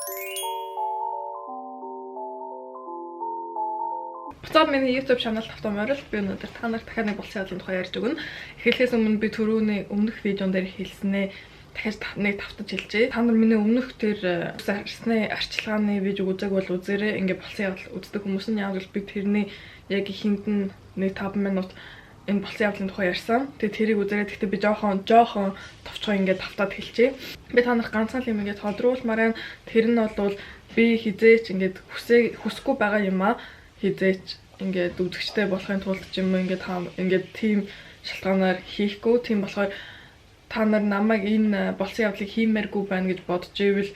Буцаад миний YouTube channel тавтан морил би өнөөдөр та нарт дахиад нэг болсон явдлын тухай ярьж өгнө. Эхлээс өмнө би түрүүний өмнөх видеон дээр хэлснээ дахиад нэг тавтаж хэлжээ. Та нар миний өмнөх тэр арсны арчилгааны видеог үзэг бол үзээрэй. Ингээ болсон явдал үздэг хүмүүс нь яг л би тэрний яг ихэнд нь нэг 5 минут энэ болсон явдлын тухай ярьсан. Тэгээ тэрийг үзээрэй. Гэхдээ би жоохон товчхон ингээ тавтаад хэлчихье. Би та нарт ганцхан юм ингээ тодруулмаар тэр нь бол би хизээч ингээ хүсэхгүй байгаа юм аа. Хизээч ингээд үзэгчтэй болохын тулд ч юм уу ингээд тийм шалтгаанаар хийхгүй. Тийм болохоор та нар намайг энэ болсон явдлыг хиймээргүй байна гэж бодож ивэл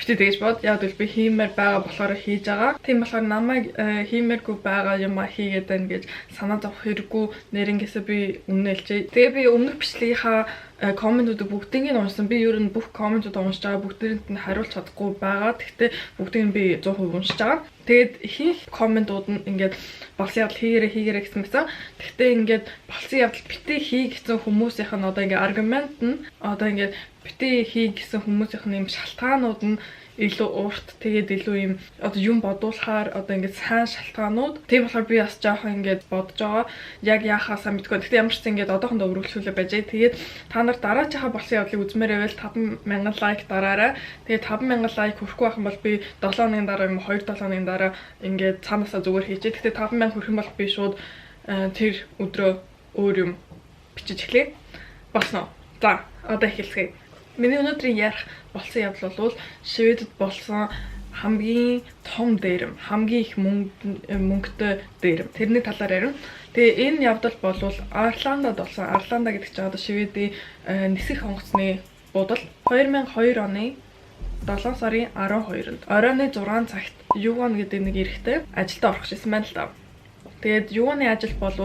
битээ тэгэж бод. Яг л би хиймээр байгаа болохоор хийж байгаа. Тийм болохоор намайг хиймээргүй байгаа юм а хийгээд байна гэж санаа зовох хэрэггүй нэрнгээсээ би үнэлжээ. Тэгээ би өмнөх бичлэгийнхаа комментуудыг бүгдийг нь уншсан. Би ер нь бүх комментууд уншиж байгаа. Бүгдээрэнд нь хариулж чадахгүй байгаа. Гэхдээ бүгдийг нь би 100% уншиж байгаа. Тэгээд ихэнх комментууд нь ингээд болсон явдал хийгээрэй гэсэн гэсэн. Гэхдээ ингээд болсон явдал битээ хий гэсэн хүмүүсийнх нь одоо ингээд аргумент нь одоо ингээд битээ хий гэсэн хүмүүсийнх нь юм шалтгаанууд нь илүү урт тэгээд илүү юм одоо юм бодуулахаар одоо ингээд сайн шалтгаанууд. Тийм болохоор би бас жоохон ингээд бодож байгаа. Яг яахаасаа мэдгүй. Гэхдээ ямар ч ингээд одоохондоо өргөлүүлээ байж. Тэгээд та нар дараачихаа болсон явдлыг үзмээр байвал 50000 лайк дараарай. Тэгээд 50000 лайк хүрэхгүй байх юм бол би 7 хоногийн дараа юм 2-7 хоногийн дараа ингээд цаанаасаа зүгээр хийчихье. Гэхдээ 50000 хүрэх юм бол би шууд тэр өдрөө өөр юм бичиж эхлэе. Босноо. За, одоо эхэлцгээе. Миний өнөөдрийн ярих болсон явдал бол Шведэд болсон хамгийн том дээрэм, хамгийн их мөнгөтэй дээрэм. Тэрний талаар ярина. Тэгээ энэ явдал бол Орландод болсон. Орландо гэдэг чинь одоо Шведийн нисэх онгоцны буудал 2002 оны 7 сарын 12-нд оройн 6 цагт Юван гэдэг нэг эрэгтэй ажилдаа орох гэсэн байна л да. Тэгээд Юваны ажил бол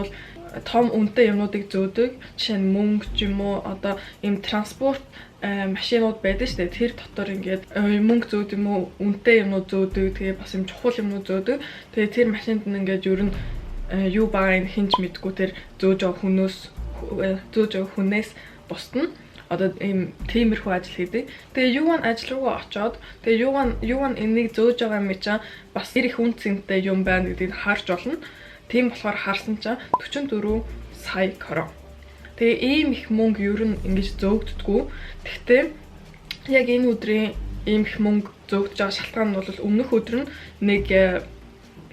том үнэтэй юмнуудыг зөөдөг. Жишээ нь мөнгө ч юм уу одоо ийм транспорт машинууд байдаг шүү дээ. Тэр дотор ингээд мөнгө зөөд юм уу, үнэтэй юмнууд зөөдөг. Тэгээ бас юм чухал юмнууд зөөдөг. Тэгээ тэр машинд нь ингээд ер нь юу байгааг хинж мэдгүй тэр зөөж байгаа хүнээс бусдна. Одоо ийм тиймэрхүү ажил хийдэг. Тэгээ Юван ажил руугаа очоод тэгээ Юван энийг зөөж байгаа юм чинь бас их үн цэнтэй юм байна гэдгийг харж болно. Тийм болохоор харсан чинь 44 сая крон. Тэгээ ийм их мөнгө ер нь ингэж зөөгддөггүй. Гэхдээ яг энэ өдрийн ийм их мөнгө зөөгдөж байгаа шалтгаан нь бол өмнөх өдөр нь нэг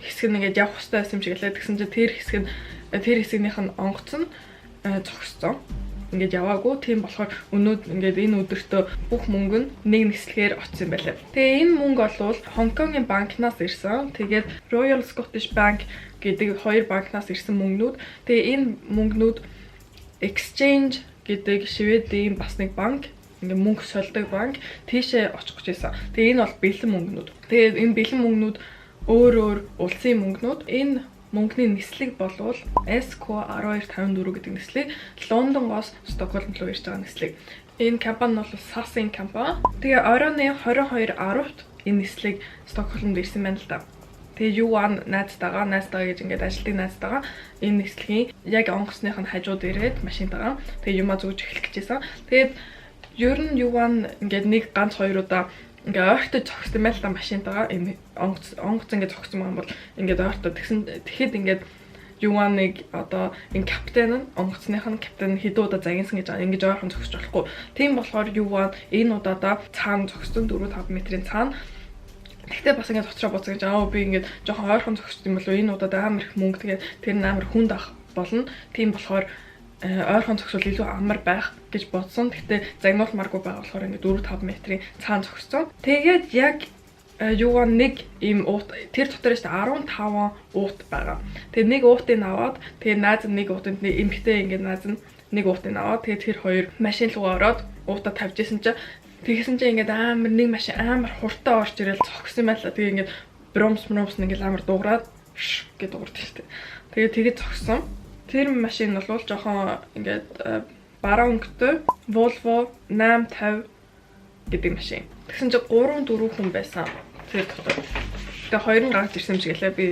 хэсэг нэгээд явах хэрэгтэй байсан юм шиг лээ. Тэгсэн чинь тэр хэсгийнх нь онгоц нь зогссон. Ингээд яваагүй. Тийм болохоор ингээд энэ өдөртөө бүх мөнгө нь нэг нислэгээр очсон байлаа. Тэгээ энэ мөнгө бол Хонконгийн банкнаас ирсэн. Тэгээд Royal Scottish Bank гэдэг хоёр банкнаас ирсэн мөнгнүүд. Тэгээ энэ мөнгнүүд Exchange гэдэг Шведийн бас нэг банк, ингээ мөнгө сольдог банк тийшээ очих гэж байсан. Тэгээ энэ бол бэлэн мөнгнүүд. Тэгээ энэ бэлэн мөнгнүүд өөр улсын мөнгнүүд. Энэ мөнгөний нислэг болвол SK1254 гэдэг нислэг Лондонгоос Стокгольм руу ирж байгаа нислэг. Энэ компани бол SAS-ийн компани. Тэгээ оройны 22-10-т энэ нислэг Стокгольмд ирсэн байна л да. Тэгээ Юван найзтайгаа гэж ингээд ажилтны найзтайгаа энэ нислэгийн яг онгоцных нь хажууд ирээд машинтайгаа тэгээ юмаа зөөж эхлэх гэжсэн. Тэгээд ер нь Юван ингээд нэг ганц хоёр удаа ингээд ойртож зогссон байл та машинтайгаа энэ онгоц ингээд зогссон юм бол ингээд ойртоо тэгэхэд ингээд Юваныг одоо энэ капитан нь онгоцных нь капитан хэдэн удаа загинсан гэж ингэж ойрхон зогсож болохгүй. Тийм болохоор Юван энэ удаадаа цаана зогссон 4-5 метрийн цаана. Гэхдээ бас ингээд дотроо боцоо гэж би ингээд жоохон ойрхон зогсчих юм болов энэ удаад амар их мөнгө тэгээд тэр нь амар хүнд ах болно. Тийм болохоор ойрхон зогсвол илүү амар байх гэж бодсон. Гэхдээ загнуулмааргүй байгаа болохоор ингээд 4-5 метрийн цаана зогссон. Тэгээд яг Юван нэг ийм уут тэр дотор шүү дээ 15 уут байгаа. Тэгээд нэг уутыг аваад тэгээд найз нэг уутанд эмхтэй ингээд найз нэг уутыг аваад тэгээд тэр хоёр машин руу ороод уутаа тавьж исэн чинь тэгсэн чинь ингээд амар нэг машин амар хурдтай орж ирэл зогссон байлаа. Тэгээ ингээд бромс ингээд амар дуураад гэж дуурдаг шүү дээ. Тэгээд зогссон. Тэр машин бол жоохон ингээд бараа өнгөтэй Volvo 850 гэдэг машин. Тэгсэн чинь 3-4 хүн байсан. Тэр дотор. Тэгээ хоёр нь гарч ирсэн юм шиг лээ. Би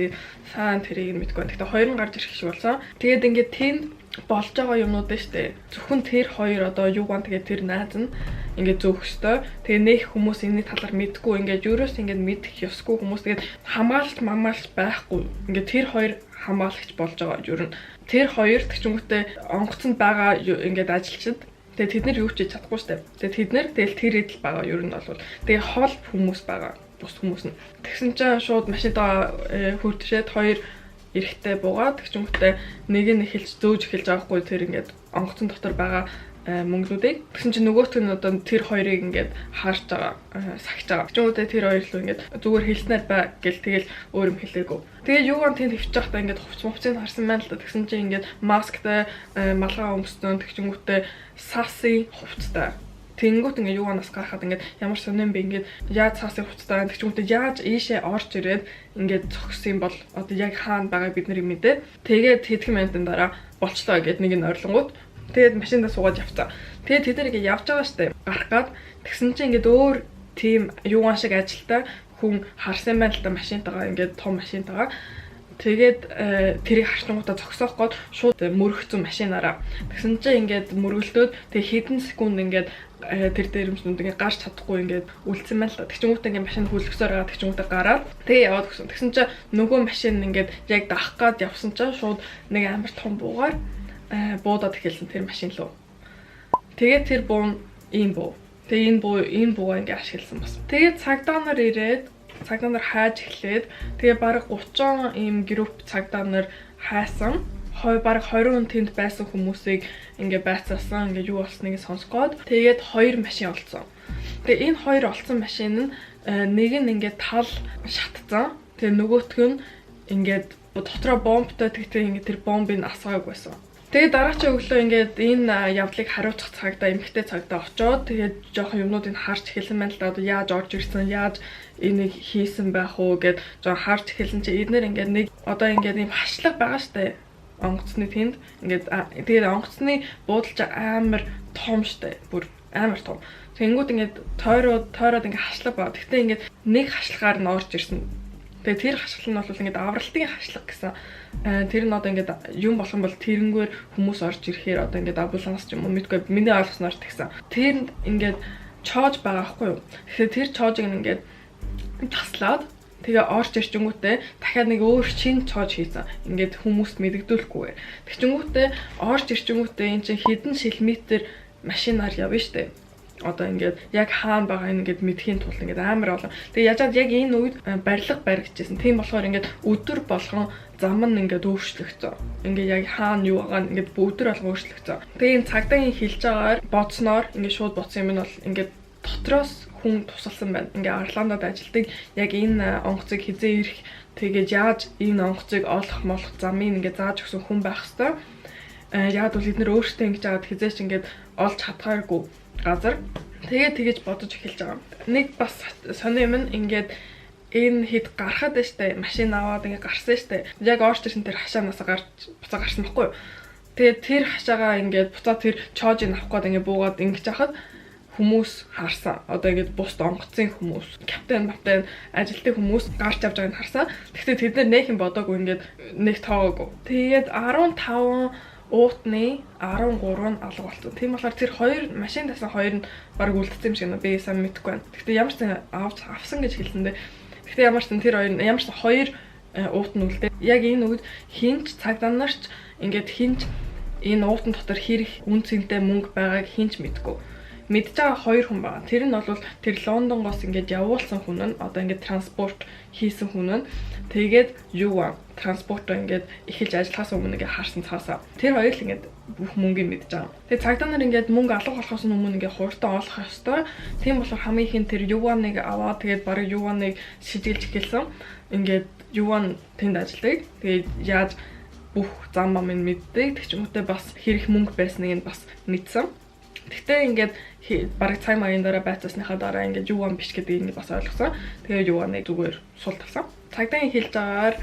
сайн тэрийг мэдгүй байна. Тэгээ хоёр нь гарч ирэх шиг болсон. Тэгээд ингээд тэнд болж байгаа юмнууд нь шүү дээ. Зөвхөн тэр хоёр одоо юу ган тэгээд тэр найз нь ингээд зөөх ёстой. Тэгээ нэг хүмүүс энэний талаар мэдгүй ингээд юурээс ингээд мэдэх ёсгүй хүмүүс тэгээд хамгаалалт байхгүй. Ингээд тэр хоёр хамгаалагч болж байгаа юу юм. Тэр хоёр тэгчүнгүүтээ онгоцонд байгаа ингээд ажилчид тэгээ тэд нар юу ч хийж чадахгүй штэ. Тэгээ тэд нар тэгэл тэр эдэл байгаа юу нь бол тэгээ хол хүмүүс байгаа. Бус хүмүүс нь. Тэгсэн чинь шууд машинтаа хүртшээд хоёр эрэхтэй буугаад тэгчүнгүүтээ нэг нь эхэлж зөөж эхэлж байгаа хгүй тэр ингээд онгоцон дотор байгаа мөнгнүүдийг. Тэгсэн чинь нөгөөт нь одоо тэр хоёрыг ингээд харж байгаа, сахиж байгаа. Тэгчүнгүүтээ тэр хоёр л ингээд зүгээр хэлснээр бай гэл тэгэл өөр юм хэлээгүй. Тэгээ юугаан тэнд хөвчих байхдаа ингээд хувцмовцыг харсан байна л да. Тэгсэн чинь ингээд масктай малгай өмссөн тэгчүнгүүтээ сасын хувцтай. Тэнгүүт ингээд юугаанаас гарахад ингээд ямар сонирн бэ ингээд яаж цаасын хувцтай тэгчүнгүүтээ яаж ийшээ орж ирээд ингээд зогссон бол одоо яг хаана байгааг бид нарыг мэдээ. Тэгээд хэдхэн минутын дараа болчлоо гэд нэг нь ойрлонгууд тэгээд машиндаа суугаад явцсан. Тэгээд тэд нар ингээд явж байгаа штэ. Гарах гад тэгсэн чинь ингээд өөр тийм юугаан шиг ажилтаа хүн харсан байна л да машинтайгаа ингээд том машинтайгаа. Тэгээд тэрийг харснуудаа зогсоох гээд шууд мөрөгцөн машинаараа. Тэгсэн чинь ингээд мөргөлдөөд тэг хэдэн секунд ингээд тэр дээрэмчнүүд ингээд гарч чадахгүй ингээд үлдсэн байна л да. Тэгчингүүтээ ингээд машин хүлгэсээр байгаа тэгчингүүтээ гараад тэгээ яваад гисэн. Тэгсэн чинь нөгөө машин ингээд яг даах гээд явсан чинь шууд нэг амар том буугаар буудаад эхэлсэн тэр машин лөө. Тэгээд тэр буу ийм буу. Тэгээ энэ буугаа ингээд ашигласан бас. Тэгээд цагдаа нар ирээд цагдаа нар хайж эхлээд тэгээ баг 30 ийм групп цагдаа нар хайсан. Баг 20 хүн тэнд байсан хүмүүсийг ингээ байцаасан ингээ юу болсныг сонсгоод тэгээд 2 машин олцсон. Тэгээ энэ 2 олцсон машин нь нэг нь ингээ тал шатцсан. Тэгээ нөгөөх нь ингээд дотроо бомбтой тэгтээ ингээ тэр бомбыг асгааг байсан. Тэгээ дараачийн өглөө ингээд энэ явдлыг хариуцах цагдаа эмэгтэй цагдаа очоод тэгээд жоохон юмнуудыг харж эхэлсэн байна л да. Одоо яаж орж ирсэн, яаж энийг хийсэн байх уу гэд жоохон харж эхэлсэн чи эднэр ингээд нэг одоо ингээд ийм хашлаг байгаа штэ. Онгоцны тэнд ингээд тэгээд онгоцны буудалж амар том штэ. Бүр амар том. Тэнгүүд ингээд тойроод ингээд хашлаг баа. Тэгтээ ингээд нэг хашлагаар нь орж ирсэн. Тэгээ тэр хашлаг нь бол ингээд авралтын хашлаг гэсэн. Тэр нь одоо ингээд юм болох юм бол тэрнгээр хүмүүс орж ирэхээр одоо ингээд амбуланс ч юм уу мэдгүй миний ойлгосноор тэгсэн. Тэр ингээд чоож байгаа байхгүй юу. Тэгэхээр тэр чоожийг ингээд таслаад тэгээ орж ирчингүүтээ дахиад нэг өөр шин чоож хийсэн. Ингээд хүмүүст мэдэгдүүлэхгүйгээр. Тэгчингүүтээ орж ирчингүүтээ эн чинь хэдэн километр машинаар явна штэ. Одоо ингээд яг хаана байгаа ингээд мэдхийн тулд ингээд амар олон. Тэгээ яжаад яг энэ үед барилга баригдчихсэн. Тийм болохоор ингээд өдөр болгон зам нь ингээд өөрчлөгдсөн. Ингээд яг хаана юу байгаа ингээд өдөр болгон өөрчлөгдсөн. Тэгээ энэ цагдаагийн хэлж байгаагаар бодсноор ингээд шууд бодсон юм нь бол ингээд дотроос хүн тусалсан байна. Ингээ Орландод ажилтдаг яг энэ онгоцыг хизээ ирэх тэгээд яаж энэ онгоцыг олох молох замыг ингээ зааж өгсөн хүн байх хэвээр. Яг бол эдгээр өөрсдөө ингэж аваад хизээч ингээд олж чадхааргүй газар. Тэгээд тэгэж бодож эхэлж байгаа. Нэг бас сони юм ингээд энэ хэд гарахад штэ машин аваад ингээ гарсан штэ. Яг орж ирсэн тэр хашаанаас гарч буцаа гарсан байхгүй юу. Тэгээд тэр хашаагаа ингээд буцаа тэр чоожийг авах гээд ингээ буугаад ингэж хахад хүмүүс харсан. Одоо ингээд бус онгоцын хүмүүс, капитан ажилтны хүмүүс гарч авч байгааг харсан. Гэхдээ тэд нар нэг юм бодоогүй ингээд нэг тоогоогүй. Тэгээд 15 уутны 13 нь алга болсон. Тийм болохоор тэр хоёр машин тасан хоёр нь баг үлдсэн юм шиг би сайн мэдэхгүй байна. Гэхдээ ямар ч авсан гэж хэлсэн дээ. Гэхдээ ямар ч тэр хоёр ямар ч хоёр уут нь үлдээ. Яг энэ үед хинч цагдаа нарч ингээд хинч энэ уутан дотор хэрэг үн цэнтэй мөнгө байгааг хинч мэдгүй. Мэдж байгаа хоёр хүн байна. Тэр нь бол тэр Лондонгоос ингээд явуулсан хүн нь одоо ингээд транспорт хийсэн хүн нь тэгээд юу транспортоо ингээд эхэлж ажиллахаас өмнө ингээд харсан цаасаа. Тэр хоёр л ингээд бүх мөнгөийг мэдж байгаа. Тэгээд цагдаа нар ингээд мөнгө алга болохоос өмнө ингээд хууртаа олох ёстой. Тийм болохоор хамгийн ихэнд тэр юуаныг аваад тэгээд барыг юуаныг шижилж эхэлсэн. Ингээд юуан тэнд ажилладаг. Тэгээд яаж бүх зам амын мэддэг. Тэгчмөтэй бас хэрэг мөнгө байсныг нь бас мэдсэн. Тэгтээ ингээд бараг цаг магийн дараа байцаасныхаа дараа ингээд юуан биш гэдгийг ингээд бас ойлгосон. Тэгээ юуаныг зүгээр сул талсан. Цагдаагийн хэлж байгаагаар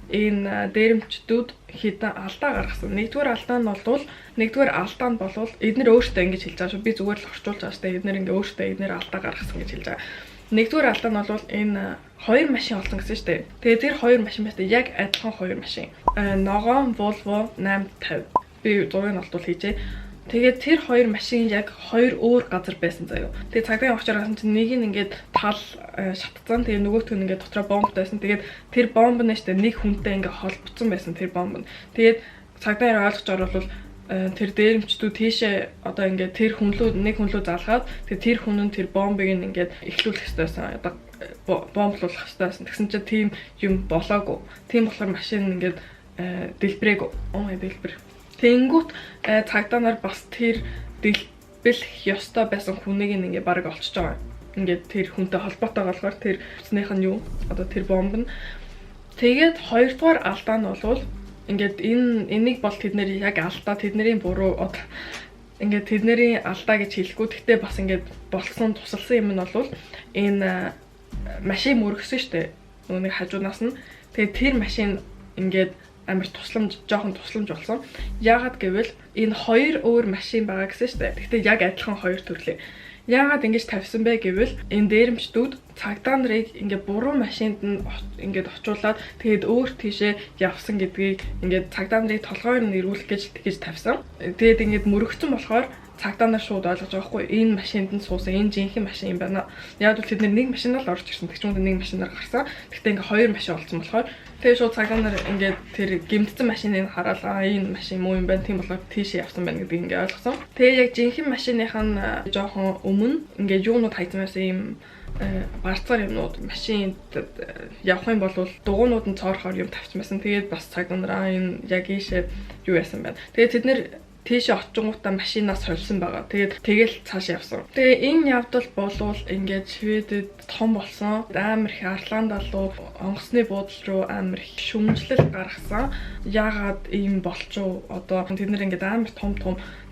энэ дээрэмчдүүд хэдэн алдаа гаргасан. Нэгдүгээр алдаа нь болвол эднэр өөрсдөө ингэж хэлж байгаа шүү. Би зүгээр л орчуулж байгаа шүү дээ. Эднэр ингээд өөрсдөө эднэр алдаа гаргасан гэж хэлж байгаа. Нэгдүгээр алдаа нь бол энэ хоёр машин олсон гэсэн шүү дээ. Тэгээ тэр хоёр машин байсаа яг адилхан хоёр машин. Ногоон Volvo 850. Би зургийг олдвол хийжээ. Тэгээд тэр хоёр машин яг хоёр өөр газар байсан заяа. Тэгээд цагдаагийн очоор гасан чинь нэг нь ингээд тал шатцсан. Тэгээд нөгөөх нь ингээд дотроо бомб байсан. Тэгээд тэр бомб нь штэ нэг хүнтэй ингээд холбогдсон байсан тэр бомб нь. Тэгээд цагдаа ойлгож оруулбал тэр дээрэмчдүүд тийшээ одоо ингээд тэр нэг хүн лөө залгаад тэр хүн нь тэр бомбыг ингээд эхлүүлэх хэрэгтэйсэн. Одоо бомблуулах хэрэгтэйсэн. Тэгсэн чинь тийм юм болоогүй. Тийм болохоор машин ингээд дэлбэрээгүй. Дэлбэр. Тэнгүүт цагдаа нар бас тэр дэлбэлэх ёстой байсан хүнийг ингээд бараг олчж байгаа. Ингээд тэр хүнтэй холбоотой болохоор тэр хүснийх нь юу? Одоо тэр бомб нь. Тэгээд хоёрдугаар алдаа нь болвол ингээд энийг бол тэднэр яг алдаа тэдний буруу ингээд тэдний алдаа гэж хэлэхгүй. Гэхдээ бас ингээд болсон тусалсан юм нь бол энэ машин мөргсөн штэ. Нүг хажуунаас нь. Тэгээд тэр машин ингээд амар жоохон тусламж болсон. Яагаад гэвэл энэ хоёр өөр машин байгаа гэсэн штэ. Гэхдээ яг адилхан хоёр төрлөө. Яагаад ингэж тавьсан бэ гэвэл энэ дээрэмчдүүд цагдаа нарыг ингээд буруу машинд нь ингээд очуулаад тэгээд өөр тийшээ явсан гэдгийг ингээд цагдаа нарыг толгойр нь ирүүлэх гэж тавьсан. Тэгээд ингээд мөрөгцөн болохоор цагдаа нар шууд ойлгож байгаа хгүй энэ машинд нь суусан энэ жинхэнэ машин юм байна. Яг л тэд нэг машинаар л орж ирсэн. Тэгчүүнд нэг машинаар гарсан. Гэхдээ ингээд хоёр машин олцсон болохоор тэгээд шууд цагдаа нар ингээд тэр гимтсэн машиныг хараад энэ машин муу юм байна. Тийм болохоор тийшээ явсан байна гэдгийг ингээд ойлгосон. Тэгээд яг жинхэнэ машиных нь жоохон өмнө ингээд юунууд хайцсан байсан юм барцаар юмнууд машинд явах юм бол дугуйнууд нь цоорохоор юм тавьчихсан. Тэгээд бас цагдаа нар энэ яг ийшээ юу яасан байна. Тэгээд тэд нэр тийшээ очингуудаа машинаас холсон байгаа. Тэгэл цааш явсан. Тэгээ энэ явдал болвол ингээд Шведэд том болсон. Амар их Арландаа руу онгоцны буудлын руу амар их шүмжлэл гаргасан. Яагаад ийм болчихоо? Одоо тэд нэр ингээд амар том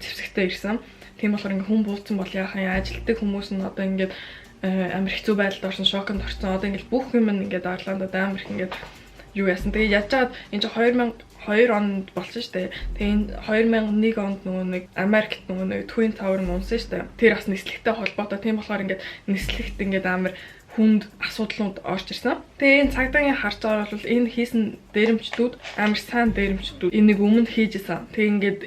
зэвсэгтэй ирсэн. Тийм болохоор ингээд хүн бууцсан бол яахан ажилтдаг хүмүүс нь одоо ингээд амар хэцүү байдалд орсон, шоконд орсон. Одоо ингээд бүх юм ингээд Арландад амар их ингээд юу яасан. Тэгээ яаж чаад энэ 2002 онд болсон шүү дээ. Тэгээ 2001 онд нөгөө нэг Америкт нөгөө нэг Twin Tower унсан шүү дээ. Тэр бас нислэгтэй холбоотой. Тийм болохоор ингээд нислэгт ингээд амар хүнд асуудлууд орж ирсэн. Тэгээ энэ цагдаагийн харж байгаа бол энэ хийсэн дээрэмчдүүд амар сайн дээрэмчдүүд энийг өмнө хийжсэн. Тэгээ ингээд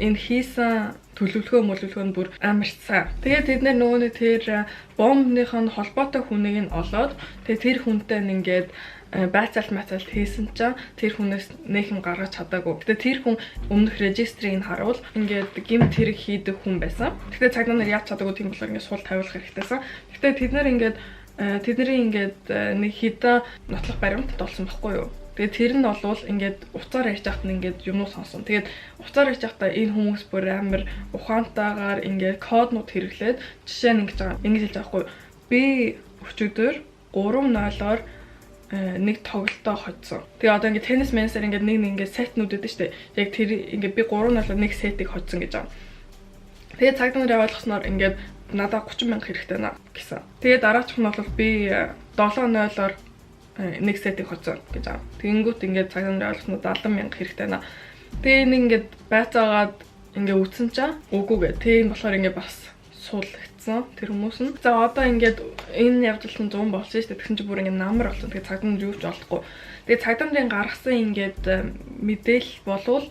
энэ хийсэн төлөвлөгөө нь бүр амар сайн. Тэгээд тэд нөгөө нэг тэр бомбных нь холбоотой хүнийг нь олоод тэгээд тэр хүнтэй ингээд байцаалт хийсэн чинь тэр хүнээс нэхэн гаргаж чадаагүй. Гэтэ тэр хүн өмнөх регистрийг нь харуул ингээд гимт хэрэг хийдэг хүн байсан. Гэтэ цагдаа нар яаж чадаагүй тийм болохоор ингээд сул тавиулах хэрэгтэйсэн. Гэтэ тэдний ингээд нэг хідэн нотлох баримтд олсон байхгүй юу? Тэгээд тэр нь болвол ингээд уцаар ярьж байхад нь ингээд юмнууд сонсон. Тэгээд уцаар ярьж байхдаа энэ хүмүүс бүр амар ухаантайгаар ингээд коднууд хэрэглээд жишээ нь ингэж хэлж байгаа байхгүй юу? Би өчигдөр 3:0-оор нэг тоглолтоо хоцсон. Тэгээ одоо ингээд теннис менсер ингээд нэг ингээд сетнүүд өгдөө штэ. Яг тэр ингээд би 3:0-оор нэг сетийг хоцсон гэж байгаа. Тэгээ цагдаа нар ойлгосноор ингээд надад 30,000 хэрэгтэй наа гэсэн. Тэгээ дараачих нь бол би 7:0-оор нэг сетийг хоцсон гэж байгаа. Тэгэнгүүт ингээд цагдаа нар ойлгосноор 70,000 хэрэгтэй наа. Тэгээ нэг ингээд байцаагаад ингээд үтсэн чаа үгүй гэ. Тэгээ болохоор ингээд бас суулгацсан тэр хүмүүс нь. За одоо ингээд энэ явдал нь 100 болсон шүү дээ. Тэгсэн чинь бүр ингээд намар болсон. Тэгээ цагдаа нар юу ч олдохгүй. Тэгээ цагдаа нарын гаргасан ингээд мэдээлэл болвол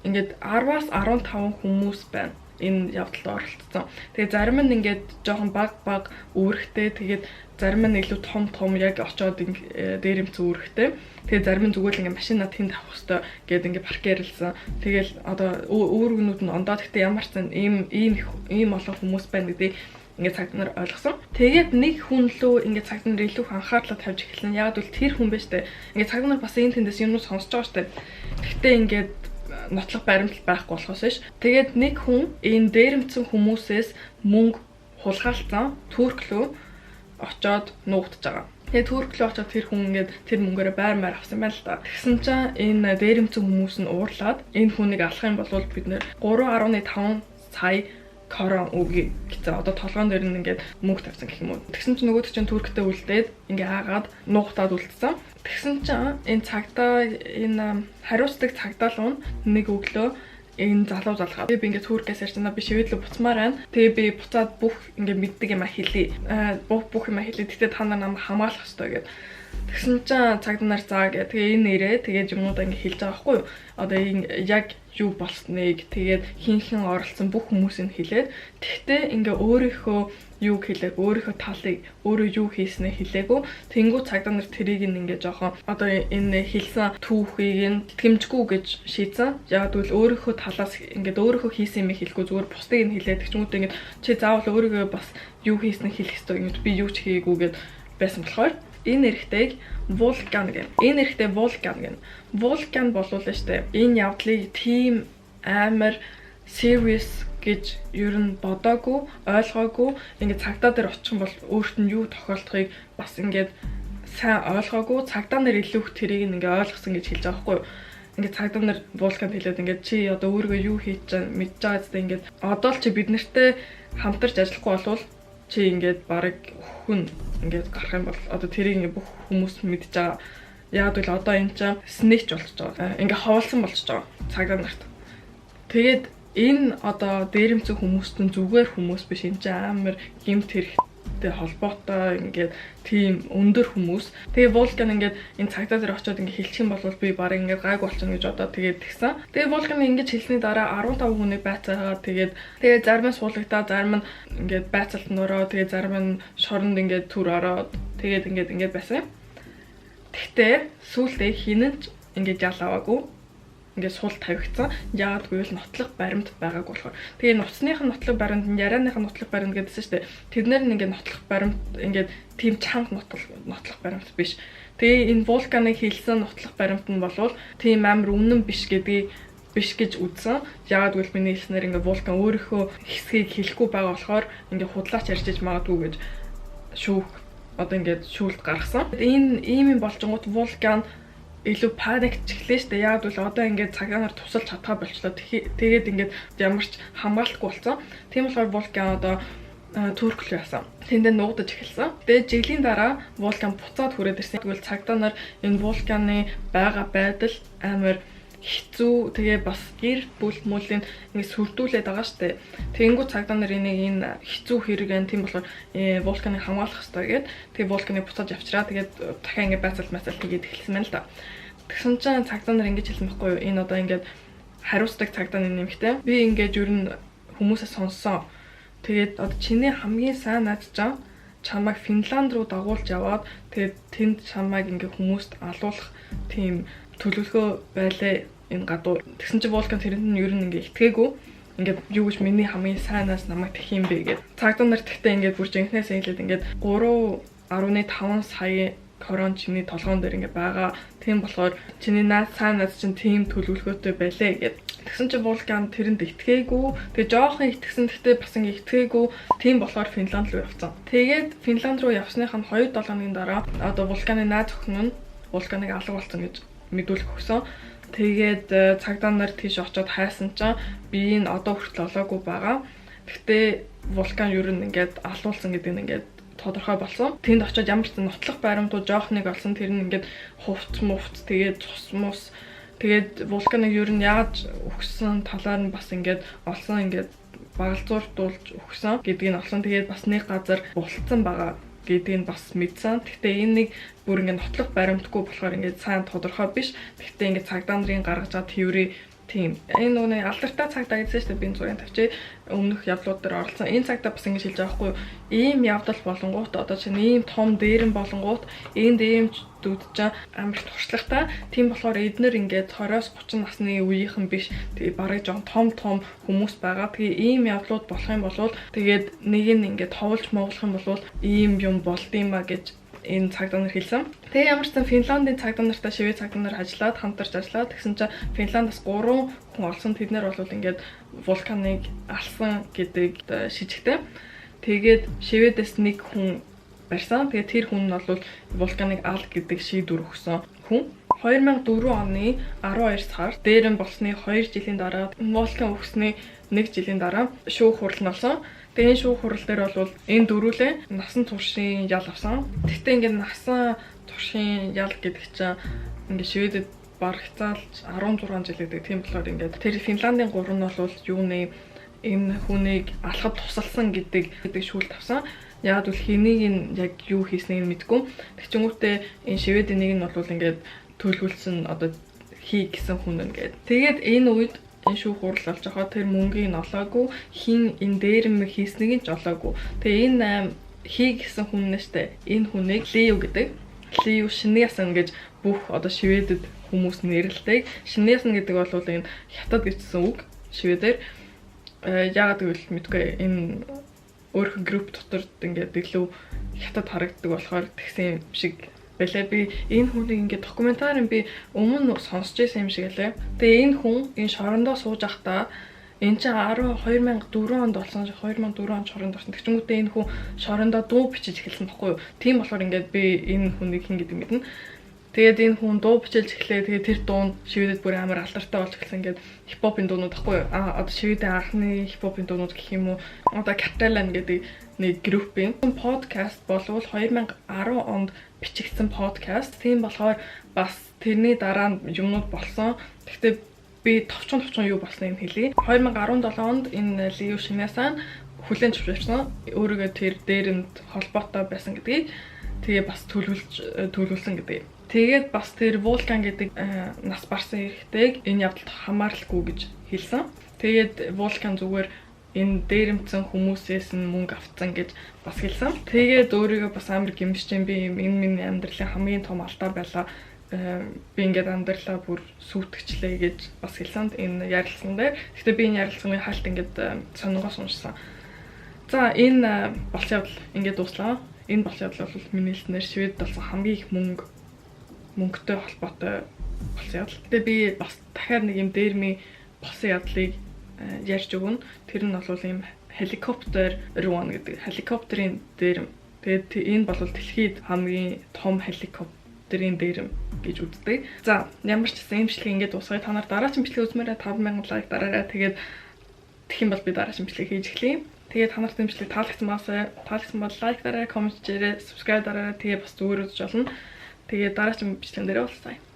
ингээд 10-аас 15 хүмүүс байна. Энэ явдалд оролцсон. Тэгээ зарим нь ингээд жоохон баг үүрэгтэй. Тэгээд зарим нь илүү том яг очоод дээрэмц үүрэгтэй. Тэгээ зарим нь зүгээр л ингээд машинаа тэнд авах хэрэгтэй гээд ингээд паркерлсан. Тэгэл одоо үүргнүүд нь ондоо гэхдээ ямар ч ийм олон хүмүүс байна гэдэг ингээд цагдаа нар ойлгосон. Тэгээд нэг хүн лөө ингээд цагдаа нар илүү анхаарлаа тавьж эхэлсэн. Яг бол тэр хүн байж тээ. Ингээд цагдаа нар бас энэ тэндээс юм сонсож байгаа штэ. Гэхдээ ингээд нотлох баримтал байхгүй болохоос биш. Тэгээд нэг хүн энэ дээрэмцэн хүмүүсээс мөнгө хулгайлцсан Турклөө очоод нуугдж байгаа. Тэгээд Турклөө очоод тэр хүн ингээд тэр мөнгөөрөө байр авсан байна л да. Тэгсэн чинь энэ дээрэмцэн хүмүүс нь уурлаад энэ хүнийг алах юм бол бид нэр 3.5 сая корон өгье гэсэн. Одоо толгоон дээр нь ингээд мөнгө тавьсан гэх юм уу. Тэгсэн чинь нөгөөд чинь Турктэй үлдээд ингээ хаагаад нуугтаад үлдсэн. Тэгсэн чинь энэ цагдаа энэ хариуцдаг цагдаа л нэг өглөө энэ залуу залгаад би ингээ Туркээс ярьж байна. Би шивэдлээ буцмаар байна. Тэгээ би буцаад бүх ингээ мэддэг юм хэлье. Бүх юм хэлье. Тэгтээ та нар намайг хамгаалах хэрэгтэй гэд. Тэгсэн чинь цагдаа нар заа гэ. Тэгээ энэ нэрээ тэгээд юмудаа ингээ хэлж байгаа байхгүй юу. Одоо яг юу болсныг тэгээд хин оролцсон бүх хүмүүсийг хэлээд тэгтээ ингээ өөрийнхөө юу хэлээг өөрийнхөө талыг өөрөө юу хийснээ хэлээгүй тэнгүү цагдаа нар тэрийг ингээ жоохон одоо энэ хэлсэн түүхийг нь итгэмжгүй гэж шийдсэн. Яг л өөрийнхөө талаас ингээ өөрийнхөө хийсэн юм хэлэхгүй зүгээр бусдыг нь хэлээд тэгчмүүд ингээ чи заавал өөрийгөө бас юу хийснээ хэлэх ёстой юм би юу ч хийгээгүй гэд байсан болохоор энэ эрэгтэйг Вулкан гэнэ. Энэ эрэгтэй Вулкан гэнэ. Вулкан болов л штэ. Энэ явдлыг тийм амар serious гэж ер нь бодоогүй, ойлгоогүй. Ингээд цагдаа дээр очих юм бол өөрт нь юу тохиолдохыг бас ингээд сайн ойлгоогүй. Цагдаа нар илүү их тэрийг ингээд ойлгосон гэж хэлж байгаа байхгүй юу? Ингээд цагдаа нар Вулканд хэлээд ингээд чи одоо өөрийгөө юу хийж чана мэдж байгаа зү ингээд одоо л чи бид нартэй хамтарч ажиллахгүй болвол чи ингээд барыг хүн ингээд гарах юм бол одоо тэрийг ингээд бүх хүмүүс мэдж байгаа. Яг л одоо энэ чинь снэч болчихж байгаа. Ингээд ховолсон болчихж байгаа цагдаа нарт. Тэгээд энэ одоо дээрэмцэн хүмүүст нь зүгээр хүмүүс биш энэ чинь амар гэмт хэрэгтэй холбоотой ингээд тийм өндөр хүмүүс. Тэгээ Вулкан ингээд энэ цагдаа дээр очиод ингээд хэлчих юм бол би барыг ингээд гайг болчихно гэж одоо тэгээд тэгсэн. Тэгээ Вулкан ингээд хэлсний дараа 15 хүнийг байцаагаа тэгээд зарим нь суулгадаа зарим нь ингээд байцаалт нөрөө тэгээд зарим нь шоронд ингээд түр ороод тэгээд ингээд байсан. Тэгтээ сүүлдээ хинэн ч ингээд ял аваагүй. Ингээд сул тавигдсан. Яагаад гэвэл нотлох баримт байгааг болохоор. Тэгээ нуцсныхын нотлох баримт, ярианыхын нотлох баримт гэдсэн шүү дээ. Тэднэр нь ингээд нотлох баримт ингээд тийм чанга нотлох баримт биш. Тэгээ энэ Вулканыг хэлсэн нотлох баримт нь болвол тийм амар үнэн биш гэдгийг биш гэж үзсэн. Яагаад гэвэл миний хэлснээр ингээд Вулкан өөрийнхөө хэсгийг хэлэхгүй байгаа болохоор ингээд худлаач ярьж магадгүй гэж шүүх одоо ингээд шүүлт гаргасан. Энэ ийм юм болжонгууд Вулкан илүү паникч эхлэв штэ. Яг бол одоо ингээд цагаан нар тусалж чадхаа болчлоо. Тэгээд ингээд ямар ч хамгаалахгүй болсон. Тийм болохоор Вулкан одоо Турк руу ясан. Тэндээ нуугдаж эхэлсэн. Тэгээд жиглийн дараа Вулкан буцаад хүрээд ирсэн. Тэгвэл цагдаа нар энэ Вулканы байгаа байдал амар хэцүү. Тэгээ бас гэр бүл мөлийн ингэ сүрдүүлээд байгаа штэ. Тэнгүү цагдаа нар энэ хэцүү хэрэг энэ тийм болохоор Вулканыг хамгаалах хэрэгтэй гэд. Тэгээ Вулканыг буцааж авчраа. Тэгээд дахиад ингэ байцаалт хийгээд эхэлсэн байна л да. Тэгсэн чинь цагдаа нар ингэж хэлсэн байхгүй юу? Энэ одоо ингэ хариуцдаг цагдаа нэмэгтэй. Би ингэж ер нь хүмүүсээ сонссон. Тэгээд одоо чиний хамгийн сайн найзчаа чамайг Финланд руу дагуулж яваад тэгээд тэнд чамайг ингэ хүмүүст алуулах тийм төлөвлөгөө байлаа энэ гадуур. Тэгсэн чинь Вулкан тэрэнд нь ер нь ингээ итгээгүй. Ингээд юу гэж миний хамгийн сайнаас намайг тэх юм бэ гэд. Цагдаа нар тэгтээ ингээд бүр жинхнээс хэлээд ингээд 3.5 сая корон чиний толгоон дээр ингээ байгаа. Тийм болохоор чиний сайн над чинь тийм төлөвлөгөөтэй байлаа гэд. Тэгсэн чинь Вулкан тэрэнд итгээгүй. Тэгээ жоохон итгэсэн гэхдээ бас ингээ итгээгүй. Тийм болохоор Финланд руу явцсан. Тэгээд Финланд руу явсныхаа 2 7 дараа одоо Вулканы найз охин нь Вулканыг алга болсон гэж мэдүүлэх өгсөн. Тэгээд цагдаа нар тийш очиод хайсан чинь би энэ одоо хүртэл олоогүй байгаа. Гэхдээ Вулкан ер нь ингээд алуулсан гэдэг нь ингээд тодорхой болсон. Тэнд очиод ямар ч нотлох баримтууд жоохныг олсон. Тэр нь ингээд хувц мувц тэгээд цус мус тэгээд Вулканыг ер нь яаж өгсөн талаар нь бас ингээд олсон ингээд багалзууртуулж өгсөн гэдгийг нь олсон. Тэгээд бас нэг газар булцсан байгаа гэдгийг бас мэдсэн. Гэхдээ энэ нэг бүр ингэ нотлох баримтгүй болохоор ингэ сайн тодорхой биш. Гэхдээ ингэ цагдаа нарын гаргаж байгаа теори тийм. Энэ нүг алдартай цагдаа гэсэн чинь би зургийг тавьчих. Өмнөх явдлууд дээр оролцсон. Энэ цагдаа бас ингэ шилж байгаа хгүй. Ийм явдал болонгууд одоо чинь ийм том дээрэн болонгууд энэ дээрэмчдүүд чинь амар туршлагатай. Тийм болохоор эднэр ингэ 20-30 насны үеийнхэн биш. Тэгээ барыг жоон том хүмүүс байгаа. Тэгээ ийм явдлууд болох юм бол тэгээд нэг нь ингэ товолж моглох юм бол ийм юм болдгиймаа гэж энэ цагдаа нар хэлсэн. Тэгээ ямар ч сан Финландын цагдаа нартай Швед цагдаа нар ажиллаад хамтарч ажиллаад тэгсэн чинь Финландаас 3 хүн олсон. Тэднэр бол ингээд Вулканыг алсан гэдэг шижигтэй. Тэгээд Шведээс 1 хүн барьсан. Тэгээд тэр хүн нь бол Вулканыг ал гэдэг шийдвэр өгсөн хүн. 2004 оны 12 сард дээрэн болсны 2 жилийн дараа Вулкан өгсний 1 жилийн дараа шүүх хурал нь болсон. Тэгээ энэ шүүх хурал дээр бол энэ дөрүүлээ насан туршийн ял авсан. Гэхдээ ингээд насан туршийн ял гэдэг чинь ингээд Шведэд барагцаалж 16 жил гэдэг. Тийм болохоор ингээд тэр Финландын 3 нь бол юуны энэ хүнийг алхад тусалсан гэдэг шүүлт авсан. Яг бол хэнийг нь яг юу хийснийг мэдгүй. Тэгчингүүтээ энэ Шведийн нэг нь бол ингээд төлөвлөсөн одоо хий гэсэн хүн ингээд. Тэгээд энэ үед энэ шүүх хурал болж байгаа тэр мөнгийг нь олоогүй, хин энэ дээрэм хийснийг нь ч олоогүй. Тэгээ энэ хий гэсэн хүн нь штэ. Энэ хүнийг Лиу гэдэг. Лиу Шинэясан гэж бүх одоо Шведэд хүмүүс нэрлэдэг. Шинэясан гэдэг бол энэ хятад гэсэн үг Шведээр. Яагаад гэвэл мэдгүй энэ өөрхөн групп дотор ингээд илүү хятад харагддаг болохоор тэгсэн юм шиг байлаа. Би энэ хүнийг ингээд докюментарын би өмнө сонсч байсан юм шиг лээ. Тэгээ энэ хүн энэ шорондоо сууж байхдаа энэ чинь 2004 онд болсон 2004 онд шоронд орсон. Тэгчмүүдээ энэ хүн шорондоо дуу бичиж эхэлсэн баггүй юу? Тийм болохоор ингээд би энэ хүнийг хин гэдэг мэднэ. Тэгээд энэ хүн дуу бичиж эхлэе. Тэгээд тэр дуу нь Шведэд бүр амар алдартай болж эхэлсэн. Ингээд хипхопын дуунууд баггүй юу? Одоо Шведийн анхны хипхопын дуунууд гэх юм уу? Одоо Catalan гэдэг нэг группийн подкаст болвол 2010 онд бичигдсэн подкаст. Тийм болохоор бас тэрний дараа нь юмнууд болсон. Гэхдээ би товчхон юу болсон юм хэлье. 2017 онд энэ Лиу Шинэясан хүлээн зөвшөөрсөн. Өөрийгөө тэр дээрэмд холбоотой байсан гэдгийг тэгээ бас төлөвлөсөн гэдэг. Тэгээд бас тэр Вулкан гэдэг нас барсан эрэгтэйг энэ явдалд хамааралгүй гэж хэлсэн. Тэгээд Вулкан зүгээр энэ дээрэмцэн хүмүүсээс нь мөнгө авцсан гэж бас хэлсэн. Тэгээд өөрийгөө бас амар гэмшиж би энэ миний амьдралын хамгийн том алдаа байлаа. Би ингээд амьдралаа бүр сүйтгэжлээ гэж бас хэлсэн энэ ярилцсан дээр. Гэхдээ би энэ ярилцлагын хаалт ингээд сонингоос уншсан. За энэ болсон явдал ингээд дуслаа. Энэ болсон явдал бол миний хэлснээр Шведэд болсон хамгийн их мөнгөтэй холбоотой болсон явдал. Тэгээ би бас дахиад нэг юм дээрми болсон явдлыг ярьж өгнө. Тэр нь бол ийм helicopter run гэдэг. Helicopter-ийн дээрэм. Тэгээд энэ бол дэлхийд хамгийн том helicopter-ийн дээрэм гэж үздэг. За, ямар ч гэсэн имжлэг ингээд дуусгая. Та нар дараагийн бичлэг үзмээрээ 5000 лайк дараарай. Тэгээд тэгэх юм бол би дараагийн бичлэг хийж эхлэе. Тэгээд та нарт имжлэг таалагдсан бол лайк дараарай, коммент хийрэй, subscribe дараарай. Тэгээд бас зүгээр үзэж олно. Тэгээд дараагийн бичлэгэн дээр уулзъя.